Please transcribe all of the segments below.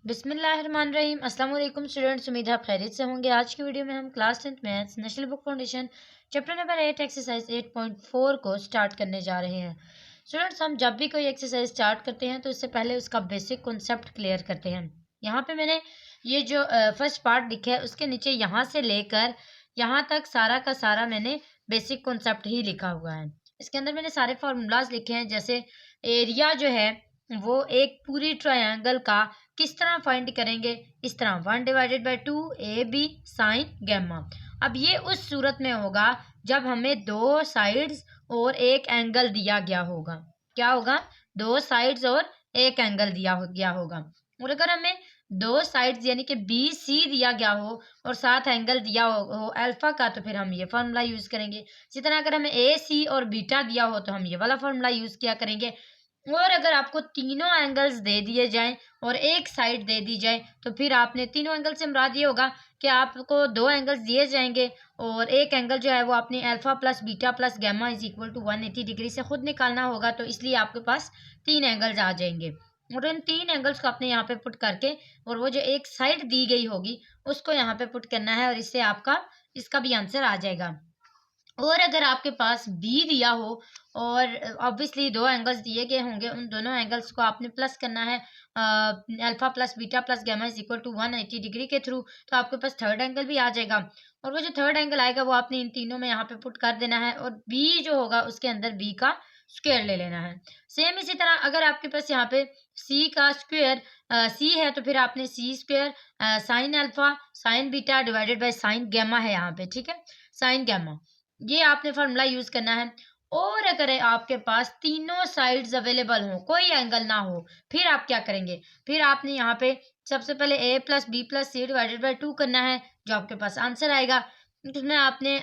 बिस्मिल्लाहिर्रहमानिर्रहीम। अस्सलाम वालेकुम स्टूडेंट्स, उम्मीद है आप खैरियत से होंगे। आज की वीडियो में हम class 10th maths national book foundation chapter number 8 exercise 8.4 को स्टार्ट करने जा रहे हैं। स्टूडेंट्स, हम जब भी कोई एक्सरसाइज स्टार्ट करते हैं तो इससे पहले उसका बेसिक कॉन्सेप्ट क्लियर करते हैं। यहाँ पे मैंने ये जो फर्स्ट पार्ट लिखा है उसके नीचे यहाँ से लेकर यहाँ तक सारा का सारा मैंने बेसिक कॉन्सेप्ट ही लिखा हुआ है। इसके अंदर मैंने सारे फार्मूलाज लिखे हैं, जैसे एरिया जो है वो एक पूरी ट्रायंगल का किस तरह फाइंड करेंगे, इस तरह 1/2 ए बी साइन गैमा। अब ये उस सूरत में होगा जब हमें दो साइड्स और एक एंगल दिया गया होगा। क्या होगा? दो साइड्स और एक एंगल दिया गया होगा। और अगर हमें दो साइड्स यानी कि बी सी दिया गया हो और साथ एंगल दिया हो अल्फा का, तो फिर हम ये फार्मूला यूज करेंगे। इसी तरह अगर हमें ए सी और बीटा दिया हो तो हम ये वाला फार्मूला यूज किया करेंगे। और अगर आपको तीनों एंगल्स दे दिए जाएं और एक साइड दे दी जाए तो फिर आपने तीनों एंगल से मुराद ये होगा कि आपको दो एंगल्स दिए जाएंगे और एक एंगल जो है वो आपने alpha plus beta plus gamma is equal to 180 degree से खुद निकालना होगा। तो इसलिए आपके पास तीन एंगल्स आ जाएंगे और इन तीन एंगल्स को आपने यहाँ पे पुट करके और वो जो एक साइड दी गई होगी उसको यहाँ पे पुट करना है और इससे आपका इसका भी आंसर आ जाएगा। और अगर आपके पास बी दिया हो और ऑब्वियसली दो एंगल्स दिए गए होंगे, उन दोनों एंगल्स को आपने प्लस करना है alpha plus beta plus gamma is equal to 180 degree के थ्रू, तो आपके पास थर्ड एंगल भी आ जाएगा। और वो जो थर्ड एंगल आएगा वो आपने इन तीनों में यहाँ पे पुट कर देना है और बी जो होगा उसके अंदर बी का स्क्वायर ले लेना है। सेम इसी तरह अगर आपके पास यहाँ पे सी का स्क्वायर सी है तो फिर आपने C square sine alpha sine beta divided by sine gamma है यहाँ पे, ठीक है, साइन गैमा, ये आपने फार्मूला यूज करना है। और अगर आपके पास तीनों साइड्स अवेलेबल हो, कोई एंगल ना हो, फिर आप क्या करेंगे? फिर आपने यहाँ पे सबसे पहले a plus B plus C divided by 2 करना है। जो आपके पास आंसर आएगा उसमें आपने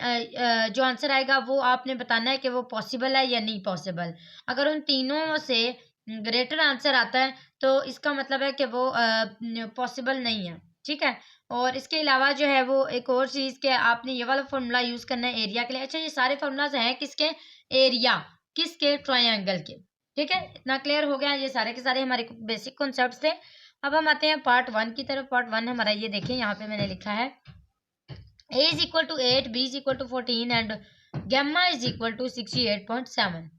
जो आंसर आएगा वो आपने बताना है कि वो पॉसिबल है या नहीं पॉसिबल। अगर उन तीनों से ग्रेटर आंसर आता है तो इसका मतलब है कि वो पॉसिबल नहीं है, ठीक है। और इसके अलावा जो है वो एक और चीज़ के आपने ये वाला फॉर्मूला यूज़ करना है एरिया के लिए। अच्छा, ये सारे फार्मूलाज हैं किसके? एरिया किसके? ट्रायंगल के, ठीक है। इतना क्लियर हो गया? ये सारे के सारे हमारे बेसिक कॉन्सेप्ट्स थे। अब हम आते हैं पार्ट 1 की तरफ। पार्ट 1 हमारा ये देखें, यहाँ पे मैंने लिखा है a is equal to 8, b is equal to 14 and gamma is equal to 68.7।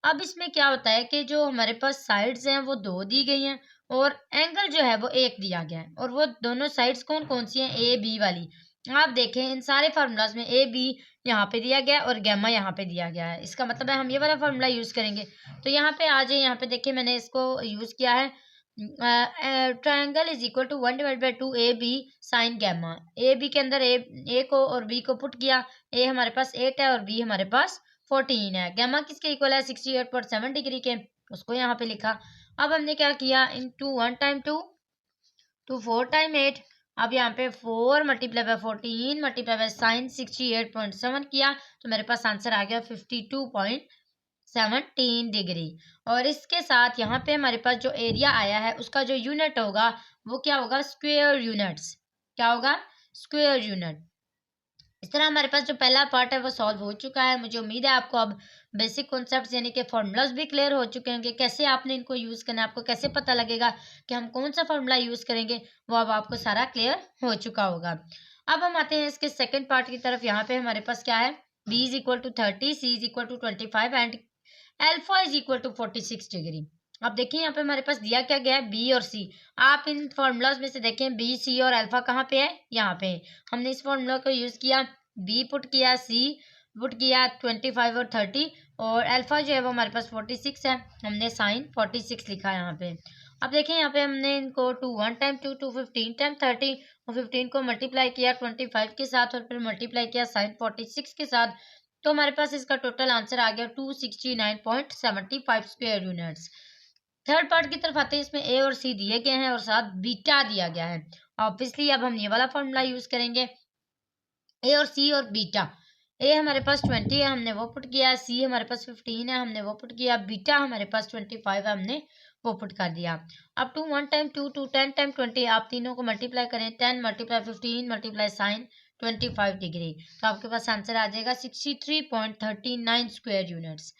अब इसमें क्या होता है कि जो हमारे पास साइड्स हैं वो दो दी गई हैं और एंगल जो है वो एक दिया गया है। और वो दोनों साइड्स कौन कौन सी हैं? ए बी वाली। आप देखें इन सारे फार्मूलाज में ए बी यहाँ पे दिया गया है और गैमा यहाँ पे दिया गया है। इसका मतलब है हम ये वाला फार्मूला यूज करेंगे। तो यहाँ पे आ जाए, यहाँ पे देखिए मैंने इसको यूज किया है triangle is equal to 1/2 A B sine gamma. A B के अंदर ए को और बी को पुट किया। ए हमारे पास 8 है और बी हमारे पास 14 है। गैमा किसके इक्वल है? 68.7 डिग्री के, उसको यहाँ पे लिखा। अब हमने क्या किया? Into 1 time 2 to 4 time 8। अब यहाँ पे 4 multiply by 14 multiply by sine 68.7 किया तो मेरे पास आंसर आ गया 52.17 डिग्री। और इसके साथ यहाँ पे हमारे पास जो एरिया आया है उसका जो यूनिट होगा वो क्या होगा? Square units. क्या होगा? Square unit. इस तरह हमारे पास जो पहला पार्ट है वो सॉल्व हो चुका है। मुझे उम्मीद है आपको अब बेसिक कॉन्सेप्ट्स यानी कि फार्मूलाज भी क्लियर हो चुके होंगे। कैसे आपने इनको यूज़ करना है, आपको कैसे पता लगेगा कि हम कौन सा फार्मूला यूज़ करेंगे, वो अब आपको सारा क्लियर हो चुका होगा। अब हम आते हैं इसके सेकेंड पार्ट की तरफ। यहाँ पे हमारे पास क्या है? b is equal to 30, c is equal to 25 and alpha is equal to 46 degree. अब देखिए यहाँ पे हमारे पास दिया क्या गया है? बी और सी। आप इन फार्मूलाज में से देखें बी सी और अल्फा कहाँ पे है? यहाँ पे। हमने इस फार्मूला को यूज़ किया, बी पुट किया, सी पुट किया 25 और 30 और अल्फा जो है वो हमारे पास 46 है। हमने साइन 46 लिखा है यहाँ पे। अब देखें यहाँ पे हमने इनको 1 टाइम 2 टू 15 टाइम 30 और 15 को मल्टीप्लाई किया 25 के साथ और फिर मल्टीप्लाई किया साइन 46 के साथ, तो हमारे पास इसका टोटल आंसर आ गया 269.75 स्क्वायर यूनिट्स। थर्ड पार्ट की तरफ आते हैं। इसमें ए और सी दिए गए हैं और साथ बीटा दिया गया है। ऑब्वियसली अब हम ये वाला फॉर्मूला यूज करेंगे, ए और सी और बीटा। ए हमारे पास 20 है, हमने वो पुट किया। सी हमारे पास 15 है, हमने वो पुट किया। बीटा हमारे पास 25 है, हमने वो पुट कर दिया। अब 1 टाइम 2 टू 10 टाइम 20, आप तीनों को मल्टीप्लाई करें। 10 मल्टीप्लाई 15 मल्टीप्लाई साइन 25 डिग्री, तो आपके पास आंसर आ जाएगा 63.39 स्क्वायर यूनिट्स।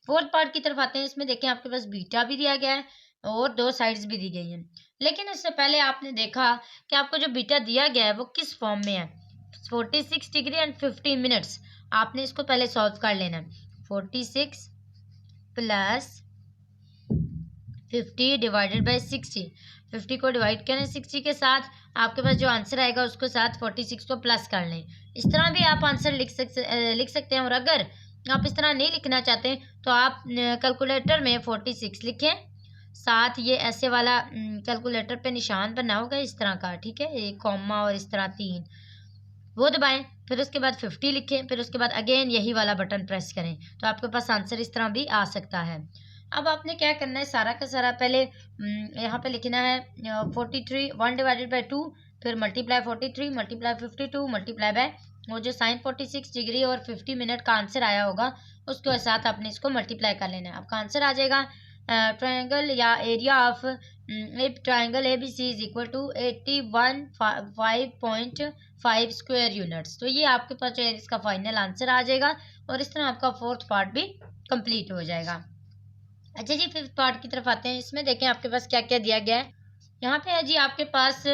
फोर्थ पार्ट की तरफ आते हैं। इसमें देखें आपके पास बीटा भी दिया गया है और दो साइड्स भी दी गई हैं। लेकिन उससे पहले आपने देखा कि आपको जो बीटा दिया गया है वो किस फॉर्म में है, 46 डिग्री एंड 15 मिनट्स। आपने इसको पहले सॉल्व कर लेना है। 46 प्लस 50 डिवाइडेड बाई 60, 50 को डिवाइड करें 60 के साथ, आपके पास जो आंसर आएगा उसको साथ 46 को प्लस कर लें। इस तरह भी आप आंसर लिख सकते हैं। और अगर आप इस तरह नहीं लिखना चाहते तो आप कैलकुलेटर में 46 लिखें, साथ ये ऐसे वाला कैलकुलेटर पे निशान बना होगा इस तरह का, ठीक है, एक कॉमा और इस तरह 3, वो दबाएं। फिर उसके बाद 50 लिखें, फिर उसके बाद अगेन यही वाला बटन प्रेस करें, तो आपके पास आंसर इस तरह भी आ सकता है। अब आपने क्या करना है, सारा का सारा पहले यहाँ पे लिखना है 43 1 डिवाइडेड बाई 2, फिर मल्टीप्लाई 43 मल्टीप्लाई 52 मल्टीप्लाई बाय वो जो साइन 46 डिग्री और 50 मिनट का आंसर आया होगा उसके साथ आपने इसको मल्टीप्लाई कर लेना है। आपका आंसर आ जाएगा ट्रायंगल या area of triangle A B C is equal to 81.5 square units. तो ये आपके पास जो है इसका फाइनल आंसर आ जाएगा और इस तरह आपका फोर्थ पार्ट भी कंप्लीट हो जाएगा। अच्छा जी, फिफ्थ पार्ट की तरफ आते हैं। इसमें देखें आपके पास क्या क्या दिया गया है। यहाँ पे है जी आपके पास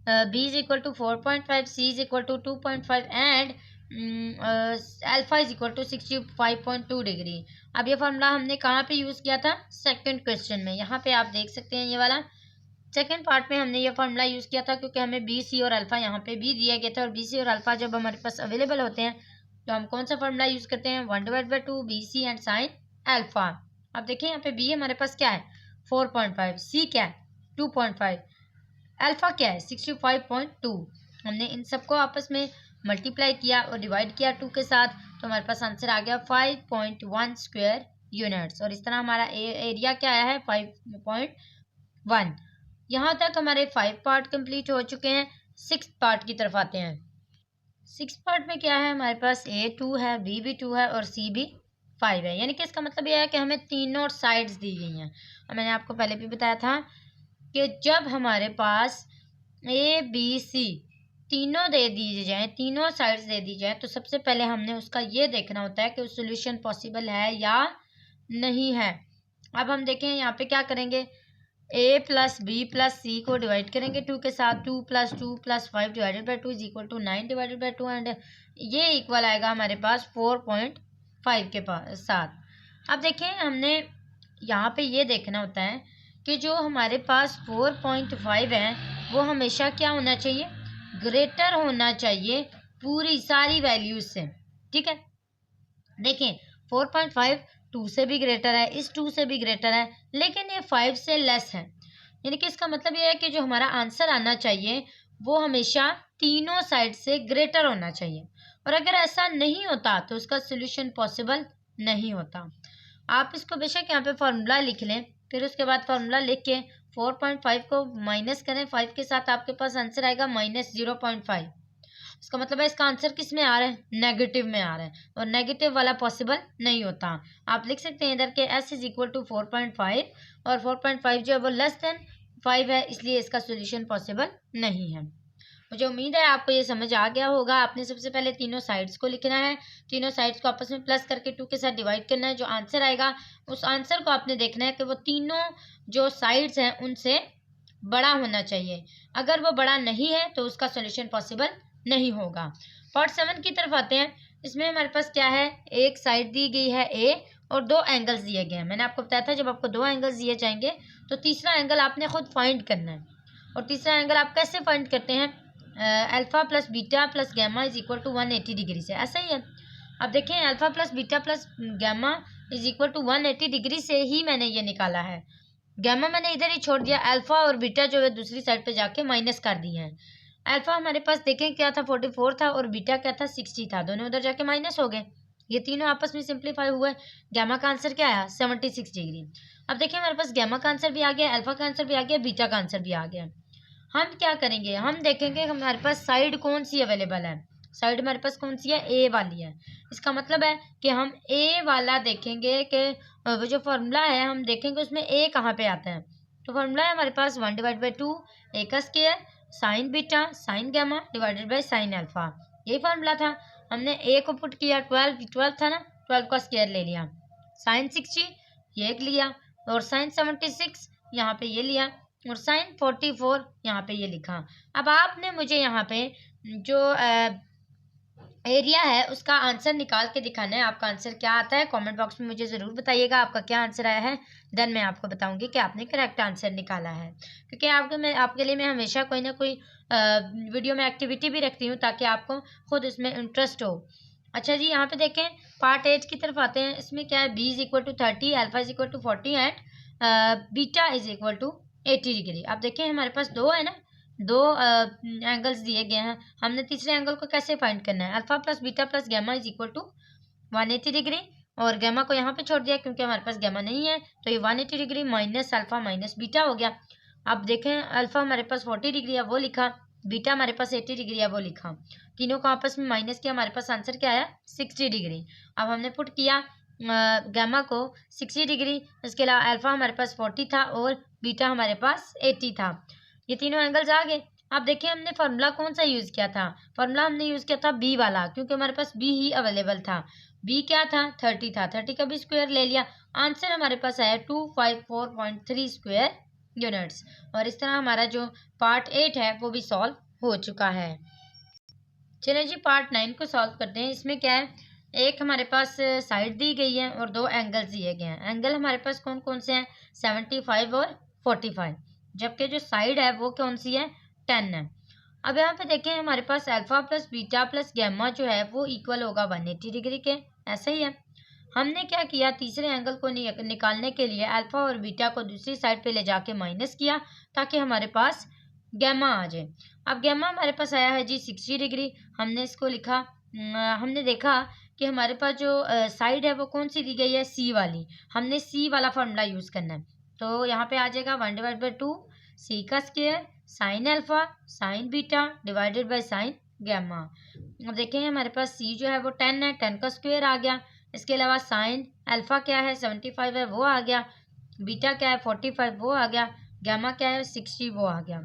B is equal to 4.5, C is equal to 2.5 and alpha is equal to 65.2 degree. अब ये फॉर्मूला हमने कहाँ पे यूज़ किया था, सेकंड क्वेश्चन में। यहाँ पे आप देख सकते हैं ये वाला सेकंड पार्ट में हमने ये फॉर्मूला यूज़ किया था, क्योंकि हमें बी सी और अल्फा यहाँ पे भी दिया गया था। और बी सी और अल्फा जब हमारे पास अवेलेबल होते हैं तो हम कौन सा फॉर्मूला यूज़ करते हैं, 1/2 B C and sine alpha. अब देखिए यहाँ पे बी हमारे पास क्या है 4.5, सी क्या है 2.5, अल्फा क्या है 65.2। हमने इन सबको आपस में मल्टीप्लाई किया और डिवाइड किया 2 के साथ, तो हमारे पास आंसर आ गया 5.1 स्क्वायर यूनिट्स। और इस तरह हमारा एरिया क्या आया है 5.1। यहाँ तक हमारे 5 पार्ट कंप्लीट हो चुके हैं। 6 पार्ट की तरफ आते हैं। 6 पार्ट में क्या है, हमारे पास ए 2 है, बी भी 2 है और सी भी 5 है। यानी कि इसका मतलब यह है कि हमें तीनों साइड्स दी गई हैं। और मैंने आपको पहले भी बताया था कि जब हमारे पास ए बी सी तीनों दे दी जाए, तीनों साइड्स दे दी जाए, तो सबसे पहले हमने उसका ये देखना होता है कि उस सोल्यूशन पॉसिबल है या नहीं है। अब हम देखें यहाँ पे क्या करेंगे, ए प्लस बी प्लस सी को डिवाइड करेंगे 2 के साथ, 2 + 2 + 5 divided by 2 is equal to 9 divided by 2 and ये इक्वल आएगा हमारे पास 4.5 के साथ। अब देखें हमने यहाँ पे ये देखना होता है कि जो हमारे पास 4.5 है वो हमेशा क्या होना चाहिए, ग्रेटर होना चाहिए पूरी सारी वैल्यूज से, ठीक है। देखें 4.5 2 से भी ग्रेटर है, इस 2 से भी ग्रेटर है, लेकिन ये 5 से लेस है। यानी कि इसका मतलब ये है कि जो हमारा आंसर आना चाहिए वो हमेशा तीनों साइड से ग्रेटर होना चाहिए। और अगर ऐसा नहीं होता तो उसका सोल्यूशन पॉसिबल नहीं होता। आप इसको बेशक यहाँ पे फॉर्मूला लिख लें, फिर उसके बाद फॉर्मूला लिख के 4.5 को माइनस करें 5 के साथ, आपके पास आंसर आएगा -0.5। इसका मतलब है इसका आंसर किस में आ रहा है, नेगेटिव में आ रहा है, और नेगेटिव वाला पॉसिबल नहीं होता। आप लिख सकते हैं इधर के s इज इक्वल टू 4.5 और 4.5 जो है वो लेस देन 5 है, इसलिए इसका सोल्यूशन पॉसिबल नहीं है। मुझे उम्मीद है आपको ये समझ आ गया होगा। आपने सबसे पहले तीनों साइड्स को लिखना है, तीनों साइड्स को आपस में प्लस करके 2 के साथ डिवाइड करना है। जो आंसर आएगा उस आंसर को आपने देखना है कि वो तीनों जो साइड्स हैं उनसे बड़ा होना चाहिए। अगर वो बड़ा नहीं है तो उसका सोल्यूशन पॉसिबल नहीं होगा। पार्ट 7 की तरफ आते हैं। इसमें हमारे पास क्या है, एक साइड दी गई है ए और 2 एंगल्स दिए गए हैं। मैंने आपको बताया था जब आपको 2 एंगल्स दिए जाएंगे तो तीसरा एंगल आपने खुद फाइंड करना है। और तीसरा एंगल आप कैसे फाइंड करते हैं, alpha plus beta plus gamma is equal to 180 degree से, ऐसा ही है। अब देखें alpha plus beta plus gamma is equal to 180 degree से ही मैंने ये निकाला है। गैमा मैंने इधर ही छोड़ दिया, अल्फा और बीटा जो है दूसरी साइड पे जाके माइनस कर दिए हैं। अल्फा हमारे पास देखें क्या था 44 था और बीटा क्या था 60 था, दोनों उधर जाके माइनस हो गए, ये तीनों आपस में सिंप्लीफाई हुए। गैमा का आंसर क्या आया 76 डिग्री। अब देखिए हमारे पास गैमा का आंसर भी आ गया, अल्फा का आंसर भी आ गया, बीटा का आंसर भी आ गया। हम क्या करेंगे, हम देखेंगे हमारे पास साइड कौन सी अवेलेबल है। साइड हमारे पास कौन सी है, ए वाली है। इसका मतलब है कि हम ए वाला देखेंगे कि वो जो फॉर्मूला है हम देखेंगे उसमें ए कहाँ पे आता है। तो फॉर्मूला है हमारे पास 1/2 ए का square sine beta sine gamma divided by sine alpha, यही फॉर्मूला था। हमने ए को पुट किया 12 था ना, 12 का स्क्वायर ले लिया, साइन 60 ये एक लिया और साइन 76 यहाँ पे ये लिया, और साइन 44 यहाँ पे ये लिखा। अब आपने मुझे यहाँ पे जो एरिया है उसका आंसर निकाल के दिखाना है। आपका आंसर क्या आता है कमेंट बॉक्स में मुझे ज़रूर बताइएगा आपका क्या आंसर आया है। देन मैं आपको बताऊंगी कि आपने करेक्ट आंसर निकाला है, क्योंकि आपके लिए मैं हमेशा कोई ना कोई वीडियो में एक्टिविटी भी रखती हूँ ताकि आपको खुद इसमें इंटरेस्ट हो। अच्छा जी, यहाँ पे देखें पार्ट 8 की तरफ आते हैं। इसमें क्या है, B is equal to 30, alpha is equal to 40 and beta is equal to 80 degree. अब देखें हमारे पास दो है ना, दो एंगल्स दिए गए हैं। हमने तीसरे एंगल को कैसे फाइंड करना है, alpha plus beta plus gamma is equal to 180 degree, और गैमा को यहाँ पे छोड़ दिया क्योंकि हमारे पास गैमा नहीं है, तो ये 180 degree minus alpha minus beta हो गया। अब देखें अल्फा हमारे पास 40 डिग्री है वो लिखा, बीटा हमारे पास 80 डिग्री है वो लिखा, तीनों को आपस में माइनस किया, हमारे पास आंसर क्या आया 60 डिग्री। अब हमने पुट किया गैमा को 60 डिग्री, इसके अलावा अल्फा हमारे पास 40 था और बीटा हमारे पास 80 था, ये तीनों एंगल्स आ गए। आप देखिए हमने फार्मूला कौन सा यूज़ किया था, फार्मूला हमने यूज़ किया था बी वाला, क्योंकि हमारे पास बी ही अवेलेबल था। बी क्या था 30 था, 30 का भी स्क्वायर ले लिया, आंसर हमारे पास आया 254.3 स्क्वायर यूनिट्स। और इस तरह हमारा जो पार्ट 8 है वो भी सॉल्व हो चुका है। चलिए जी पार्ट 9 को सॉल्व करते हैं। इसमें क्या है, एक हमारे पास साइड दी गई है और दो एंगल्स दिए गए हैं। एंगल हमारे पास कौन कौन से हैं, 75 और 45, जबकि जो साइड है वो कौन सी है 10 है। अब यहाँ पे देखें हमारे पास alpha plus beta plus gamma जो है वो इक्वल होगा 180 डिग्री के, ऐसा ही है। हमने क्या किया, तीसरे एंगल को निकालने के लिए अल्फा और बीटा को दूसरी साइड पे ले जाके माइनस किया ताकि हमारे पास गैमा आ जाए। अब गैमा हमारे पास आया है जी 60 डिग्री। हमने इसको लिखा, हमने देखा कि हमारे पास जो साइड है वो कौन सी दी गई है, सी वाली, हमने सी वाला फॉर्मूला यूज़ करना है। तो यहाँ पे आ जाएगा 1/2 सी का square sine alpha sine beta divided by sine gamma. अब देखें हमारे पास सी जो है वो 10 है, 10 का स्क्वायर आ गया। इसके अलावा साइन अल्फा क्या है 75 है वो आ गया, बीटा क्या है 45 वो आ गया, गैमा क्या है 60 वो आ गया।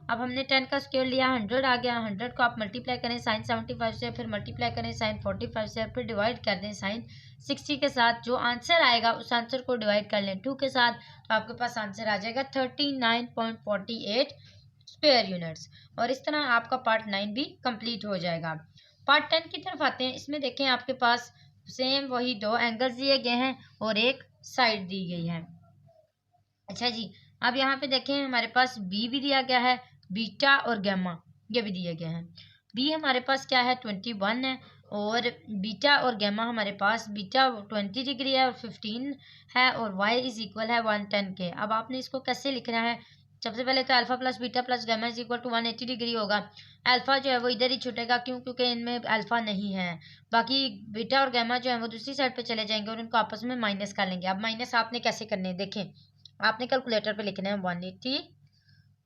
अब हमने 10 का स्क्वायर लिया 100 आ गया, 100 को आप मल्टीप्लाई करें साइन 75 से, फिर मल्टीप्लाई करें साइन 45 से, फिर डिवाइड कर दें साइन 60 के साथ। जो आंसर आएगा उस आंसर को डिवाइड कर लें 2 के साथ, तो आपके पास आंसर आ जाएगा 39.48 स्क्वायर यूनिट्स। और इस तरह आपका पार्ट 9 भी कंप्लीट हो जाएगा। पार्ट 10 की तरफ आते हैं। इसमें देखें आपके पास सेम वही दो एंगल्स दिए गए हैं और एक साइड दी गई है। अच्छा जी, अब यहाँ पे देखें हमारे पास बी भी दिया गया है, बीटा और गैमा ये भी दिए गए हैं। बी हमारे पास क्या है 21 है, और बीटा और गैमा हमारे पास, बीटा 20 डिग्री है और 15 है, और y इज इक्वल है 110 के। अब आपने इसको कैसे लिखना है, सबसे पहले तो alpha plus beta plus gamma is equal to 180 degree होगा। अल्फा जो है वो इधर ही छूटेगा, क्योंकि इनमें अल्फा नहीं है। बाकी बीटा और गैमा जो है वो दूसरी साइड पे चले जाएंगे और इनको आपस में माइनस कर लेंगे। अब माइनस आपने कैसे करने हैं, देखें आपने कैलकुलेटर पे लिखना है 180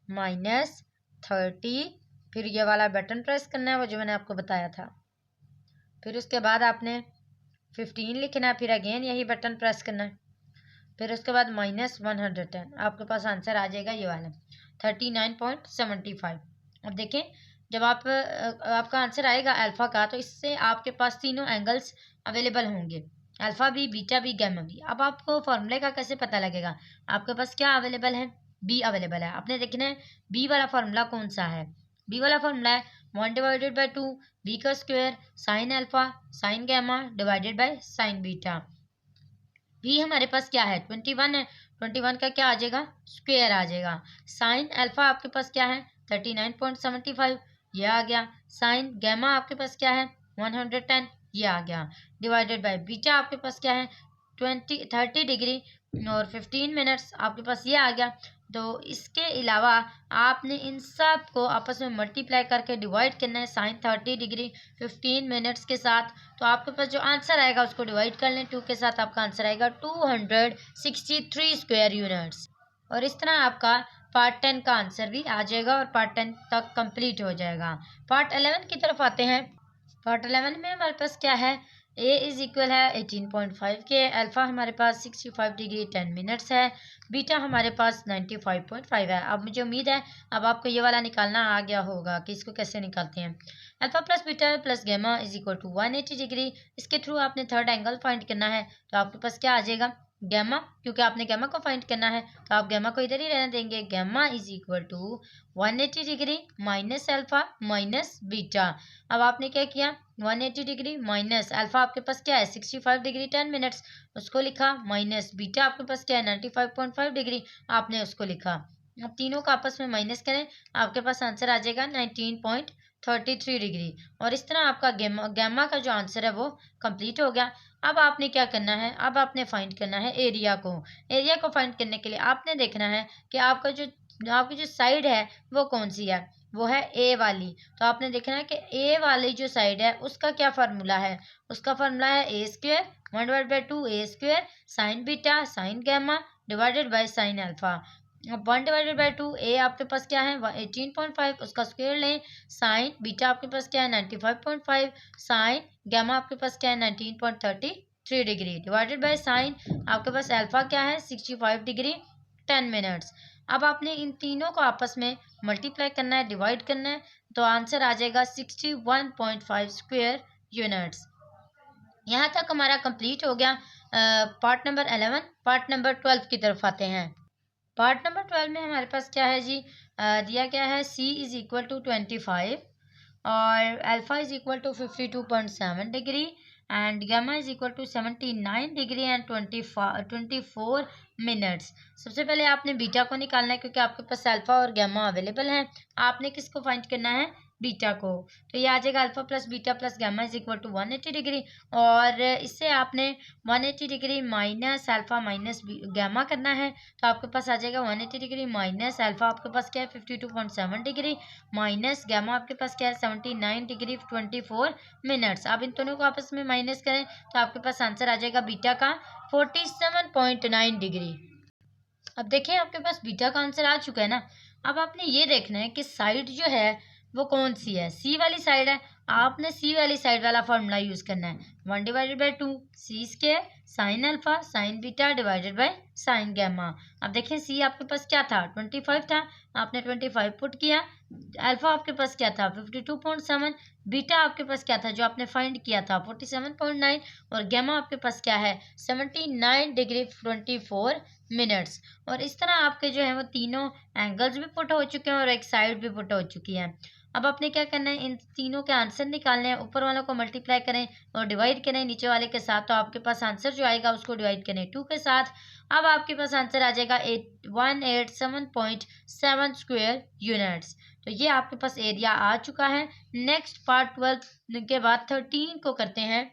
माइनस 30, फिर ये वाला बटन प्रेस करना है वो जो मैंने आपको बताया था, फिर उसके बाद आपने 15 लिखना है, फिर अगेन यही बटन प्रेस करना है, फिर उसके बाद माइनस 110, आपके पास आंसर आ जाएगा ये वाला 39.75। अब देखें जब आपका आंसर आएगा अल्फ़ा का, तो इससे आपके पास तीनों एंगल्स अवेलेबल होंगे, अल्फ़ा भी बीटा भी गैमा भी। अब आपको फॉर्मूले का कैसे पता लगेगा, आपके पास क्या अवेलेबल है, बी अवेलेबल है। आपने देखना है बी वाला फार्मूला कौन सा है, बी वाला फार्मूला है 1/2 बी का square sine alpha sine gamma divided by sine beta. B हमारे पास क्या है 21 है, 21 का क्या आ जाएगा स्क्वायर आ जाएगा। साइन अल्फा आपके पास क्या है 39.75 ये आ गया, साइन गैमा आपके पास क्या है 110 ये आ गया, डिवाइडेड बाय बीटा आपके पास क्या है 30 डिग्री और 15 मिनट्स आपके पास ये आ गया। तो इसके अलावा आपने इन सब को आपस में मल्टीप्लाई करके डिवाइड करना है साइन 30 डिग्री 15 मिनट्स के साथ, तो आपके पास जो आंसर आएगा उसको डिवाइड कर लें 2 के साथ, आपका आंसर आएगा 263 स्क्वायर यूनिट्स। और इस तरह आपका पार्ट 10 का आंसर भी आ जाएगा और पार्ट 10 तक कंप्लीट हो जाएगा। पार्ट 11 की तरफ आते हैं। पार्ट 11 में हमारे पास क्या है, ए इज इक्वल है 18.5 के, अल्फ़ा हमारे पास 65 डिग्री 10 मिनट्स है, बीटा हमारे पास 95.5 है। अब मुझे उम्मीद है अब आपको ये वाला निकालना आ गया होगा कि इसको कैसे निकालते हैं। Alpha plus beta plus gamma is equal to 180 degree, इसके थ्रू आपने थर्ड एंगल फाइंड करना है, तो आपके पास क्या आ जाएगा गैमा, क्योंकि आपने गैमा को फाइंड करना है तो आप गैमा को इधर ही रहने देंगे। Gamma is equal to 180 degree minus alpha minus beta. अब आपने क्या किया, 180 डिग्री माइनस अल्फा आपके पास क्या है 65 डिग्री 10 मिनट्स, उसको लिखा, माइनस बीटा आपके पास क्या है 95.5 डिग्री, आपने उसको लिखा। अब तीनों का आपस में माइनस करें, आपके पास आंसर आ जाएगा 19.33 डिग्री। और इस तरह आपका गैमा का जो आंसर है वो कंप्लीट हो गया। अब आपने क्या करना है, अब आपने फाइंड करना है एरिया को। एरिया को फाइंड करने के लिए आपने देखना है कि आपकी जो साइड है वो कौन सी है, वो है ए वाली। तो आपने देखना है कि ए वाली जो साइड है उसका क्या फार्मूला है, उसका फार्मूला है A square 1/2 A square sine beta sine gamma divided by sine alpha. अब 1/2 ए आपके पास क्या है 18.5, उसका स्क्वेयर लें। साइन बीटा आपके पास क्या है 95.5, साइन गैमा आपके पास क्या है 19.33 डिग्री डिवाइडेड बाय साइन आपके पास अल्फा क्या है 65 डिग्री 10 मिनट्स। अब आपने इन तीनों को आपस में मल्टीप्लाई करना है, डिवाइड करना है, तो आंसर आ जाएगा 61.5 स्क्वायर यूनिट्स। यहाँ तक हमारा कंप्लीट हो गया पार्ट नंबर 11। पार्ट नंबर 12 की तरफ आते हैं। पार्ट नंबर 12 में हमारे पास क्या है जी, दिया गया है c इज इक्वल टू 25 और alpha is equal to 52.7 degree and gamma is equal to 79 degree and 24 minutes. सबसे पहले आपने बीटा को निकालना है, क्योंकि आपके पास अल्फा और गामा अवेलेबल है। आपने किसको फाइंड करना है, बीटा को। तो ये आ जाएगा alpha plus beta plus gamma is equal to 180 degree, और इससे आपने 180 degree minus alpha minus gamma करना है, तो आपके पास आ जाएगा 180 डिग्री माइनस अल्फा आपके पास क्या है 52.7 डिग्री माइनस गामा आपके पास क्या है 79 डिग्री 24 मिनट्स। आप इन दोनों को आपस में माइनस करें तो आपके पास आंसर आ जाएगा बीटा का 47.9 डिग्री। अब देखिए आपके पास बीटा का आंसर आ चुका है ना। अब आपने ये देखना है कि साइड जो है वो कौन सी है, सी वाली साइड है। आपने सी वाली साइड वाला फॉर्मूला यूज करना है, 1/2 C square sine alpha sine beta divided by sine gamma. अब देखिए सी आपके पास क्या था 25 था, आपने 25 पुट किया। अल्फा आपके पास क्या था 52.7, बीटा आपके पास क्या था जो आपने फाइंड किया था 47.9, और गैमा आपके पास क्या है 79 डिग्री 24 मिनट्स। और इस तरह आपके जो है वो तीनों एंगल्स भी पुट हो चुके हैं और एक साइड भी पुट हो चुकी है। अब आपने क्या करना है, इन तीनों के आंसर निकालने हैं। ऊपर वालों को मल्टीप्लाई करें और डिवाइड करें नीचे वाले के साथ, तो आपके पास आंसर जो आएगा उसको डिवाइड करें 2 के साथ। अब आपके पास आंसर आ जाएगा 187.7 स्क्वायर यूनिट्स। तो ये आपके पास एरिया आ चुका है। नेक्स्ट पार्ट 12 के बाद 13 को करते हैं।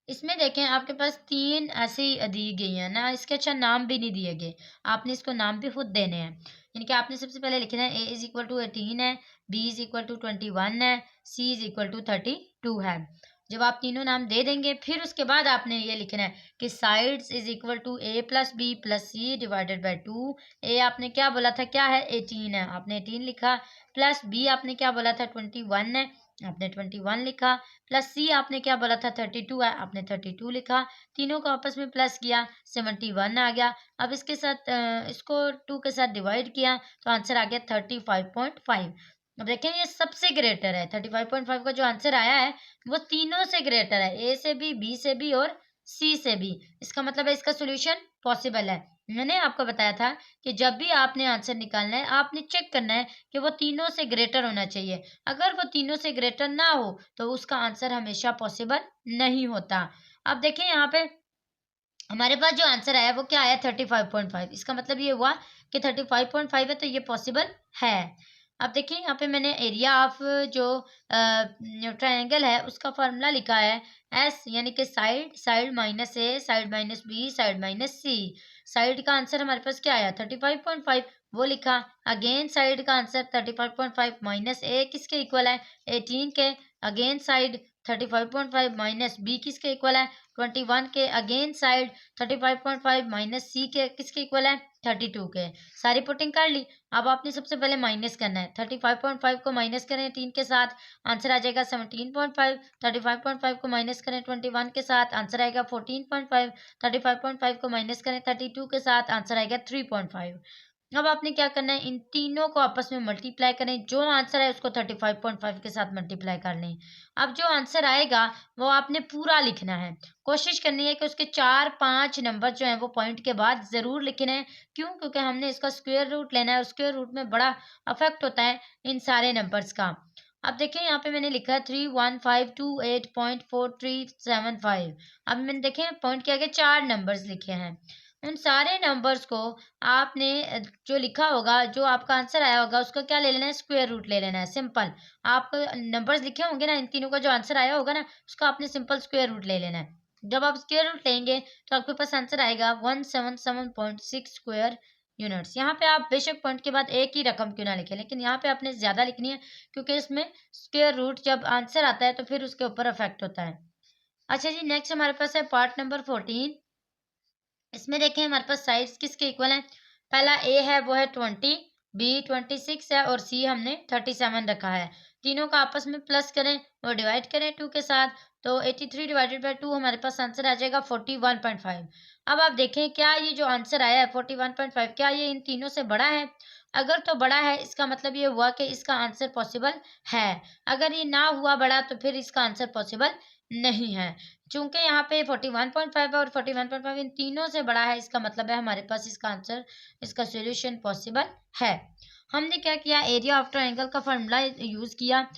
इसमें देखें आपके पास 3 ऐसे ही दी गई है ना, इसके अच्छा नाम भी नहीं दिए गए, आपने इसको नाम भी खुद देने हैं। यानी कि आपने सबसे पहले लिखना है a इज इक्वल टू 18 है, b इज इक्वल टू 21 है, c इज इक्वल टू 32 है। जब आप तीनों नाम दे देंगे फिर उसके बाद आपने ये लिखना है कि sides is equal to a plus B plus C divided by 2। A आपने क्या बोला था, क्या है 18 है, आपने 18 लिखा, प्लस बी आपने क्या बोला था 21 है, आपने 21 लिखा, प्लस सी आपने क्या बोला था 32 है, आपने 32 लिखा। तीनों को आपस में प्लस किया 71 आ गया। अब इसके साथ इसको 2 के साथ डिवाइड किया तो आंसर आ गया 35.5। अब देखें ये सबसे ग्रेटर है, 35.5 का जो आंसर आया है वो तीनों से ग्रेटर है, ए से भी, बी से भी और सी से भी। इसका मतलब है इसका सोल्यूशन पॉसिबल है। मैंने आपको बताया था कि जब भी आपने आंसर निकालना है आपने चेक करना है कि वो तीनों से ग्रेटर होना चाहिए। अगर वो तीनों से ग्रेटर ना हो तो उसका आंसर हमेशा पॉसिबल नहीं होता। अब देखिए यहाँ पे हमारे पास जो आंसर आया वो क्या आया 35.5। इसका मतलब ये हुआ कि 35.5 है तो ये पॉसिबल है। अब देखिए यहाँ पे मैंने एरिया ऑफ जो ट्रायंगल है उसका फॉर्मूला लिखा है एस, यानी कि side side minus A side minus B side minus C. Side का आंसर हमारे पास क्या आया 35.5, वो लिखा। अगेन साइड का आंसर 35.5 माइनस ए किसके इक्वल है 18 के, अगेन साइड 35.5 माइनस बी किसके इक्वल है 21 के, अगेन साइड 35.5 माइनस सी के किसके इक्वल है 32 के। सारी पुटिंग कर ली। अब आपने सबसे पहले माइनस करना है, 35.5 को माइनस करें 3 के साथ, आंसर आ जाएगा 17.5। 35.5 को माइनस करें 21 के साथ, आंसर आएगा 14.5। 35.5 को माइनस करें 32 के साथ, आंसर आएगा 3.5। अब आपने क्या करना है, इन तीनों को आपस में मल्टीप्लाई करें, जो आंसर है उसको 35.5 के साथ मल्टीप्लाई कर लें। अब जो आंसर आएगा वो आपने पूरा लिखना है। कोशिश करनी है कि उसके 4-5 नंबर जो हैं वो पॉइंट के बाद ज़रूर लिखने हैं। क्यों? क्योंकि हमने इसका स्क्वायर रूट लेना है और स्क्वायर रूट में बड़ा अफेक्ट होता है इन सारे नंबर्स का। अब देखिए यहाँ पे मैंने लिखा है 31528.4375। अब मैंने देखें पॉइंट के आगे 4 नंबर्स लिखे हैं। उन सारे नंबर्स को आपने जो लिखा होगा, जो आपका आंसर आया होगा उसका क्या ले लेना है, स्क्वायर रूट ले लेना है, सिंपल। आप नंबर्स लिखे होंगे ना, इन तीनों का जो आंसर आया होगा ना, उसका आपने सिंपल स्क्वायर रूट ले लेना है। जब आप स्क्वायर रूट लेंगे तो आपके पास आंसर आएगा 177.6 स्क्वायर यूनिट्स। यहाँ पे आप बेशक पॉइंट के बाद एक ही रकम क्यों ना लिखें, लेकिन यहाँ पे आपने ज़्यादा लिखनी है, क्योंकि इसमें स्क्वायर रूट जब आंसर आता है तो फिर उसके ऊपर अफेक्ट होता है। अच्छा जी, नेक्स्ट हमारे पास है पार्ट नंबर 14। इसमें देखें हमारे पास साइड्स किसके इक्वल हैं। पहला ए है वो है 20, बी 26 है और सी हमने 37 रखा है। तीनों का आपस में प्लस करें और डिवाइड करें 2 के साथ, तो 83 डिवाइडेड बाय 2 हमारे पास आंसर आ जाएगा 41.5। अब आप देखें क्या ये जो आंसर आया है 41.5, क्या ये इन तीनों से बड़ा है? अगर तो बड़ा है इसका मतलब ये हुआ कि इसका आंसर पॉसिबल है। अगर ये ना हुआ बड़ा तो फिर इसका आंसर पॉसिबल नहीं है। चूँकि यहाँ पे 41.5 है और 41.5 इन तीनों से बड़ा है, इसका मतलब है हमारे पास इसका आंसर, इसका सॉल्यूशन पॉसिबल है। हमने क्या किया, एरिया ऑफ ट्रायंगल का फार्मूला यूज़ किया,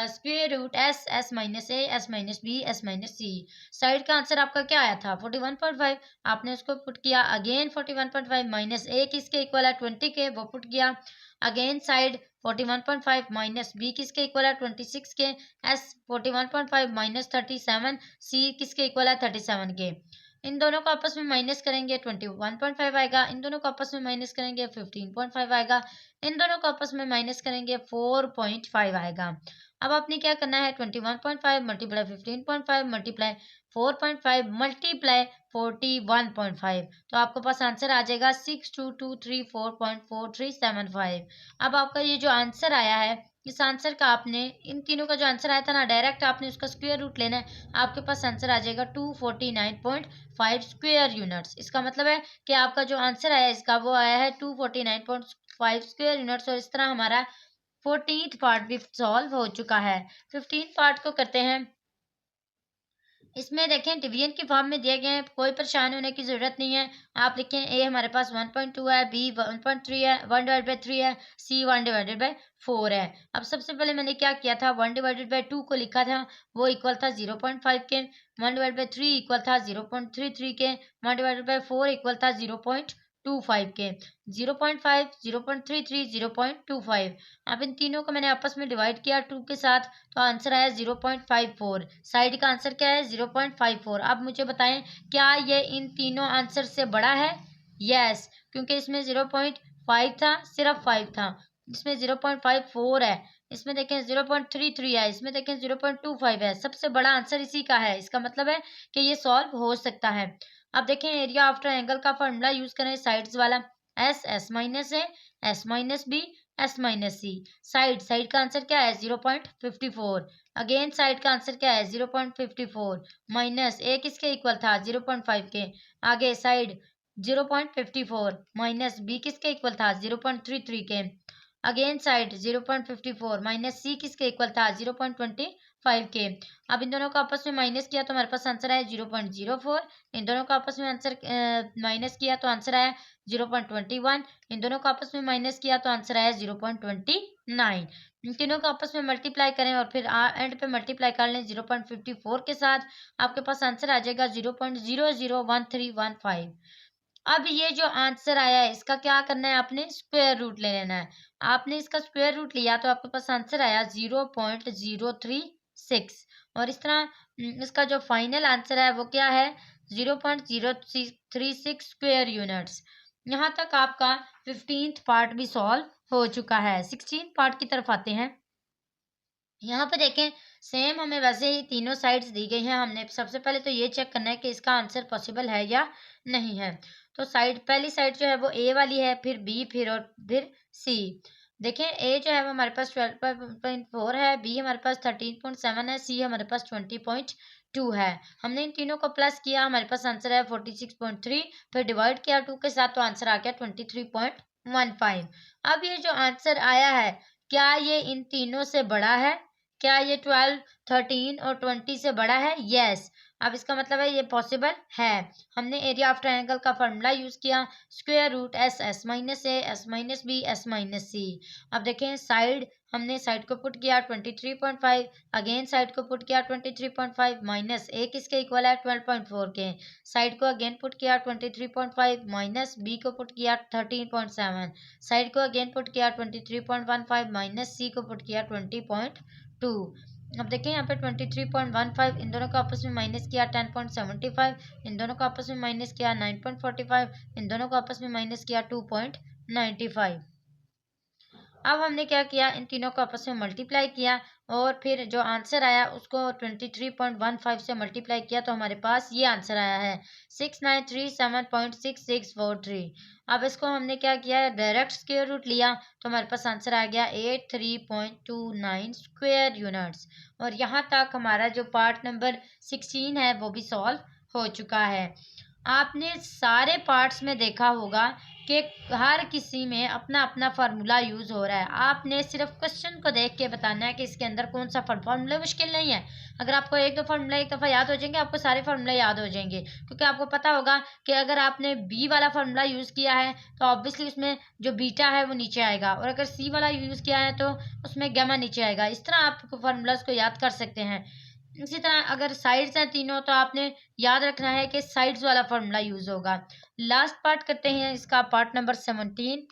square root S, S minus A, S minus B, S minus C. Side का आंसर आपका क्या आया था 41.5, आपने उसको पुट किया अगेन 41.5 माइनस ए किसके इक्वल है 20 के, वो पुट किया अगेन साइड 41.5 माइनस बी किसके इक्वल है 26 के, एस 41.5 माइनस 37, सी किसके इक्वल है 37 के। इन दोनों को आपस में माइनस करेंगे 21.5 आएगा, इन दोनों को आपस में माइनस करेंगे 15.5 आएगा, इन दोनों को आपस में माइनस करेंगे 4.5 आएगा। अब आपने क्या करना है 21.5 मल्टीप्लाई 15.5 मल्टीप्लाई 4.5 मल्टीप्लाई 41.5, तो आपके पास आंसर आ जाएगा 622344.4375। अब आपका ये जो आंसर आया है, इस आंसर का आपने इन तीनों का जो आंसर आया था ना, डायरेक्ट आपने उसका स्क्वायर रूट लेना है, आपके पास आंसर आ जाएगा 249.5 स्क्वायर यूनिट्स। इसका मतलब है कि आपका जो आंसर आया इसका वो आया है 249.5 स्क्वायर यूनिट्स। और इस तरह हमारा 14th पार्ट भी सॉल्व हो चुका है। 15 पार्ट को करते हैं। इसमें देखें डिवीजन की फॉर्म में दिए गए हैं, कोई परेशान होने की ज़रूरत नहीं है। आप लिखें ए हमारे पास 1.2 है, बी 1.3 है, 1 डिवाइड बाई 3 है, सी 1 डिवाइडेड बाई 4 है। अब सबसे पहले मैंने क्या किया था, 1 डिवाइडेड बाई 2 को लिखा था, वो इक्वल था 0.5 के, 1 डिवाइड बाई 3 इक्वल था 0.33 के, 1 डिवाइडेड बाई 4 इक्वल था 0.25 के, 0.5 0.33 0.25। अब इन तीनों को मैंने आपस में डिवाइड किया 2 के साथ, तो आंसर आया 0.54। साइड का आंसर क्या है 0.54। अब मुझे बताएं क्या ये इन तीनों आंसर से बड़ा है? यस, क्योंकि इसमें 0.5 था, सिर्फ 5 था, इसमें 0.54 है, इसमें देखें 0.33 है, इसमें देखें 0.25 है, सबसे बड़ा आंसर इसी का है। इसका मतलब है कि ये सॉल्व हो सकता है। अब देखें एरिया ऑफ ट्रायंगल का फॉर्मूला यूज करें, साइड्स वाला, S, S minus A, S minus B, S minus C. Side, side का आंसर क्या है 0.54, अगेन साइड का आंसर क्या है 0.54, माइनस ए किसके इक्वल था 0.5 के, आगे साइड 0.54 माइनस बी किसके इक्वल था 0.33 के, अगेन साइड 0.54 माइनस सी किसके इक्वल था 0.25 के। अब इन दोनों को आपस में माइनस किया तो हमारे पास आंसर आया 0.04। इन दोनों को आपस में आंसर माइनस किया तो आंसर आया 0.21। इन दोनों को आपस में माइनस किया तो आंसर आया 0.29। इन तीनों को आपस में मल्टीप्लाई करें और फिर एंड पे मल्टीप्लाई कर लें 0.54 के साथ, आपके पास आंसर आ जाएगा 0.001315। अब ये जो आंसर आया है इसका क्या करना है, आपने स्क्वायर रूट ले लेना है। आपने इसका स्क्वायर रूट लिया तो आपके पास आंसर आया 0.036। और इस तरह इसका जो फाइनल आंसर है वो क्या है 0.036 स्क्वायर यूनिट्स। यहाँ तक आपका 15th पार्ट भी सॉल्व हो चुका है। 16th पार्ट की तरफ आते हैं। यहाँ पे देखें सेम हमें वैसे ही तीनों साइड्स दी गई हैं। हमने सबसे पहले तो ये चेक करना है कि इसका आंसर पॉसिबल है या नहीं है। तो साइड, पहली साइड जो है वो ए वाली है, फिर बी, फिर सी। देखें ए जो है वो हमारे पास 12.4 है, बी हमारे पास 13.7 है, सी हमारे पास 20.2 है। हमने इन तीनों को प्लस किया, हमारे पास आंसर है 46.3, फिर डिवाइड किया 2 के साथ तो आंसर आ गया 23.1। 15। अब ये जो आंसर आया है, क्या ये इन तीनों से बड़ा है? क्या ये 12, 13 और 20 से बड़ा है? यस। अब इसका मतलब है ये पॉसिबल है। हमने एरिया ऑफ ट्रायंगल का फॉर्मूला यूज किया, square root S S minus A S minus B S minus C. अब देखें साइड, हमने साइड को पुट किया 23.5, अगेन साइड को पुट किया 23.5 माइनस ए किसके इक्वल है 12.4 के। साइड को अगेन पुट किया 23.5 माइनस बी को पुट किया 13.7, साइड को अगेन पुट किया 23.15 माइनस सी को पुट किया 20.2। अब देखें यहाँ पे 23.15, इन दोनों को आपस में माइनस किया 10.75, इन दोनों को आपस में माइनस किया 9.45, इन दोनों को आपस में माइनस किया 2.95। अब हमने क्या किया, इन तीनों को आपस में मल्टीप्लाई किया और फिर जो आंसर आया उसको 23.15 से मल्टीप्लाई किया तो हमारे पास ये आंसर आया है 6937.6643। अब इसको हमने क्या किया, डायरेक्ट स्क्वायर रूट लिया तो हमारे पास आंसर आ गया 83.29 स्क्वायर यूनिट्स। और यहाँ तक हमारा जो पार्ट नंबर 16 है वो भी सॉल्व हो चुका है। आपने सारे पार्ट्स में देखा होगा कि हर किसी में अपना अपना फार्मूला यूज़ हो रहा है। आपने सिर्फ क्वेश्चन को देख के बताना है कि इसके अंदर कौन सा फार्मूला। मुश्किल नहीं है, अगर आपको एक दो फार्मूला एक दफ़ा याद हो जाएंगे आपको सारे फार्मूला याद हो जाएंगे, क्योंकि आपको पता होगा कि अगर आपने बी वाला फार्मूला यूज़ किया है तो ऑब्वियसली उसमें जो बीटा है वो नीचे आएगा, और अगर सी वाला यूज़ किया है तो उसमें गैमा नीचे आएगा। इस तरह आप फार्मूलाज को याद कर सकते हैं। इसी तरह अगर साइड्स हैं तीनों तो आपने याद रखना है कि साइड्स वाला फार्मूला यूज होगा। लास्ट पार्ट करते हैं इसका, पार्ट नंबर 17।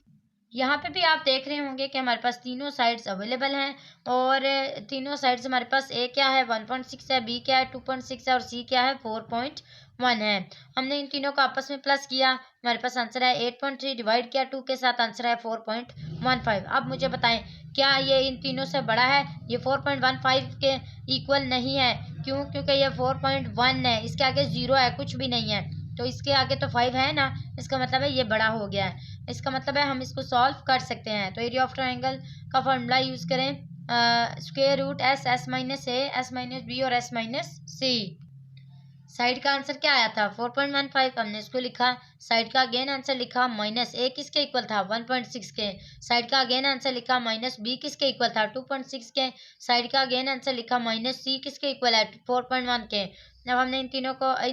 यहाँ पे भी आप देख रहे होंगे कि हमारे पास तीनों साइड्स अवेलेबल हैं, और तीनों साइड्स हमारे पास ए क्या है 1.6 है, बी क्या है 2.6 है और सी क्या है 4.1 है। हमने इन तीनों को आपस में प्लस किया, हमारे पास आंसर है 8.3, डिवाइड किया 2 के साथ आंसर है 4.15। अब मुझे बताएं क्या ये इन तीनों से बड़ा है? ये 4.15 के इक्वल नहीं है। क्यों? क्योंकि ये 4.1 है, इसके आगे 0 है, कुछ भी नहीं है, तो इसके आगे तो 5 है ना, इसका मतलब है ये बड़ा हो गया है। इसका मतलब है हम इसको सॉल्व कर सकते हैं। तो एरिया ऑफ ट्रायंगल का फॉर्मूला यूज करें, square root S S minus A S minus B और एस माइनस सी। साइड का आंसर क्या आया था 4.15, हमने इसको लिखा। साइड का अगेन आंसर लिखा, माइनस ए किसके इक्वल था 1.6 के। साइड का अगेन आंसर लिखा, माइनस बी किसके इक्वल था 2.6 के। साइड का अगेन आंसर लिखा, माइनस सी किसके इक्वल है 4.1 के। अब हमने इन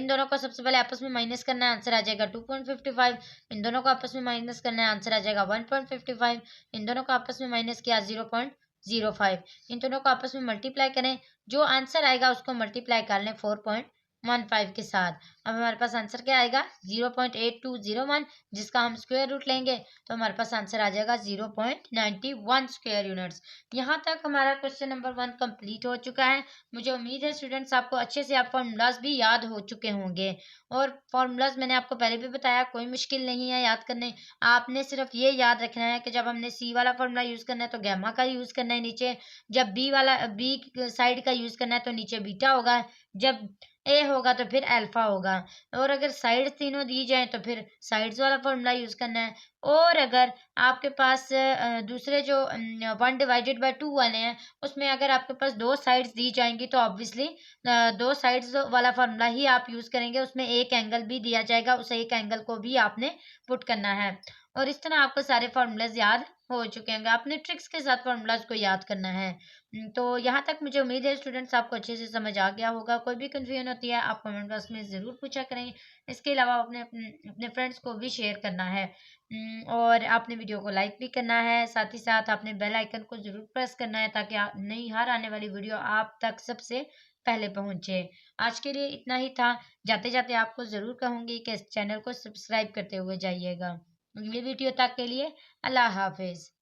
दोनों को सबसे पहले आपस में माइनस करना है, आंसर आ जाएगा 2.55। इन दोनों को आपस में माइनस करना है, आंसर आ जाएगा 1.55। इन दोनों को आपस में माइनस किया 0.05। इन दोनों को आपस में मल्टीप्लाई करें, जो आंसर आएगा उसको मल्टीप्लाई कर लें 4.15 के साथ। अब हमारे पास आंसर क्या आएगा 0.8201, जिसका हम स्क्वायर रूट लेंगे तो हमारे पास आंसर आ जाएगा 0.91 स्क्वायर यूनिट्स। यहाँ तक हमारा क्वेश्चन नंबर 1 कंप्लीट हो चुका है। मुझे उम्मीद है स्टूडेंट्स आपको अच्छे से आप फॉर्मूलाज भी याद हो चुके होंगे, और फॉर्मूलाज मैंने आपको पहले भी बताया कोई मुश्किल नहीं है याद करने। आपने सिर्फ ये याद रखना है कि जब हमने सी वाला फॉर्मूला यूज करना है तो गैमा का यूज करना है नीचे, जब बी साइड का यूज करना है तो नीचे बीटा होगा, जब ए होगा तो फिर अल्फा होगा, और अगर साइड तीनों दी जाए तो फिर साइड्स वाला फॉर्मूला यूज करना है। और अगर आपके पास दूसरे जो 1/2 वाले हैं उसमें अगर आपके पास दो साइड्स दी जाएंगी तो ऑब्वियसली दो साइड्स वाला फॉर्मूला ही आप यूज करेंगे, उसमें एक एंगल भी दिया जाएगा, उस एक एंगल को भी आपने पुट करना है। और इस तरह आपको सारे फार्मूलाज याद हो चुके होंगे, आपने ट्रिक्स के साथ फार्मूलाज को याद करना है। तो यहाँ तक मुझे उम्मीद है स्टूडेंट्स आपको अच्छे से समझ आ गया होगा। कोई भी कन्फ्यूजन होती है आप कमेंट बॉक्स में ज़रूर पूछा करें। इसके अलावा अपने अपने फ्रेंड्स को भी शेयर करना है, और आपने वीडियो को लाइक भी करना है, साथ ही साथ आपने बेल आइकन को ज़रूर प्रेस करना है ताकि नई हर आने वाली वीडियो आप तक सबसे पहले पहुंचे। आज के लिए इतना ही था। जाते जाते आपको ज़रूर कहूँगी कि इस चैनल को सब्सक्राइब करते हुए जाइएगा। अगली वीडियो तक के लिए अल्लाह हाफिज़।